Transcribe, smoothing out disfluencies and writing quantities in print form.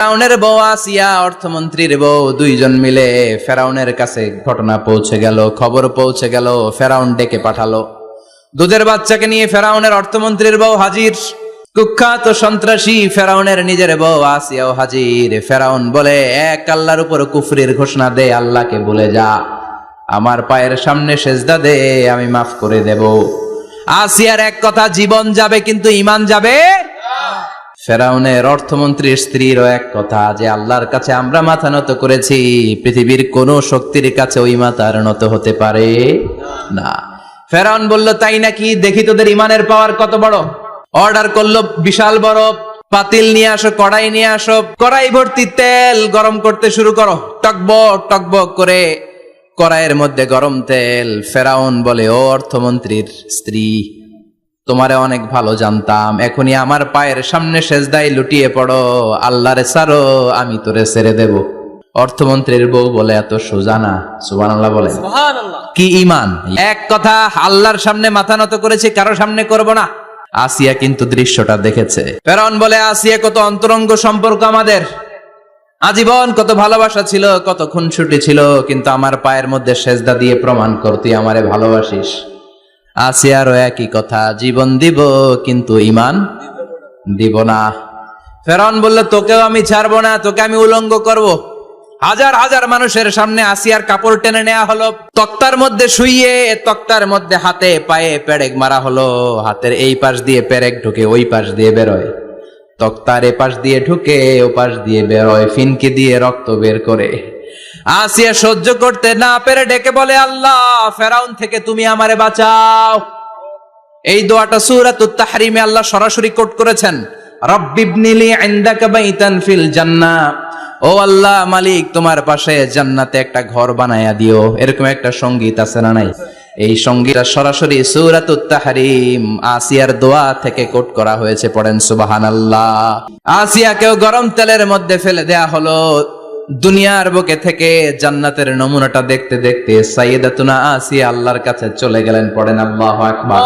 ফেরাউনের বউ আসিয়া অর্থমন্ত্রীর বউ দুইজন মিলে ফেরাউনের কাছে ঘটনা পৌঁছে গেল, খবর পৌঁছে গেল। ফেরাউন ডেকে পাঠালো দুধের বাচ্চাকে নিয়ে। ফেরাউনের অর্থমন্ত্রীর বউ হাজির, কুখ্যাত সন্ত্রাসী ফেরাউনের নিজের বউ আসিয়াও হাজির। ফেরাউন বলে, এক আল্লাহর উপর কুফরির ঘোষণা দে, আল্লাহকে বলে যা, আমার পায়ের সামনে সেজদা দে, আমি মাফ করে দেব। আসিয়ার এক কথা, জীবন যাবে কিন্তু ঈমান যাবে। ফেরাউনের অর্থমন্ত্রীর স্ত্রীরও এক কথা, যে আল্লাহর কাছে আমরা মাথা নত করেছি, পৃথিবীর কোন শক্তির কাছে ওই মাথার নত হতে পারে না। ফেরাউন বলল, তাই নাকি? দেখি তোদের ইমানের পাওয়ার কত বড়। অর্ডার করলো, বিশাল বড় পাতিল নিয়ে আসো, কড়াই নিয়ে আসো, কড়াই ভর্তি তেল গরম করতে শুরু করো। টকবক টকবক করে কড়াইয়ের মধ্যে গরম তেল। ফেরাউন বলে, ও অর্থমন্ত্রীর স্ত্রী, তোমারে অনেক ভালো জানতাম, এখনই আমার পায়ের সামনে সেজদায় লুটিয়ে পড়ো, আল্লাহরে ছাড়ো, আমি তোরে ছেড়ে দেব। অর্থমন্ত্রীর বউ বলে, এত সোজা না। সুবহানাল্লাহ বলে, কি ঈমান! এক কথা, আল্লাহর সামনে মাথা নত করেছি, কারো সামনে করব না। আসিয়া কিন্তু দৃশ্যটা দেখেছে। ফেরাউন বলে, আসিয়া, কত অন্তরঙ্গ সম্পর্ক আমাদের, আজীবন কত ভালোবাসা ছিল, কত খুনসুটি ছিল, কিন্তু আমার পায়ের মধ্যে সেজদা দিয়ে প্রমাণ কর তুই আমারে ভালোবাসিস। আসিয়ারও একই কথা, জীবন দিব কিন্তু ঈমান দিব না। ফেরাউন বলল, তোকেও আমি ছাড়বো না, তোকে আমি উলঙ্গ করব। হাজার হাজার মানুষের সামনে আসিয়ার কাপড় টেনে নেওয়া হলো, তক্তার মধ্যে শুইয়ে তক্তার মধ্যে হাতে পায়ে পেরেক মারা হলো। হাতের এই পাশ দিয়ে পেরেক ঢুকে, ওই পাশ দিয়ে বেরোয়, তক্তার এ পাশ দিয়ে ঢুকে, ও পাশ দিয়ে বেরোয়, ফিনকি দিয়ে রক্ত বের করে। আসিয়া সহ্য করতে না পেরে ডেকে বলে, আল্লাহ, ফেরাউন থেকে তুমি আমারে বাঁচাও। এই দোয়াটা সূরাতুত তাহরিমে আল্লাহ সরাসরি কোট করেছেন, রব্বিবনিলি ইনদাকা বাইতান ফিল জান্নাহ। ও আল্লাহ, মালিক, তোমার পাশে জান্নাতে একটা ঘর বানায়া দিও। এরকম একটা সংগীত আছে না নাই? এই সংগীতটা সরাসরি সূরাতুত তাহরিম আসিয়ার দোয়া থেকে কোট করা হয়েছে। পড়েন সুবহানাল্লাহ। আসিয়াকেও গরম তেলের মধ্যে ফেলে দেয়া হলো। দুনিয়ার বুকে থেকে জান্নাতের নমুনাটা দেখতে দেখতে সাইয়েদাতুনা আসিয়া আল্লাহর কাছে চলে গেলেন। পড়েন আল্লাহু আকবার।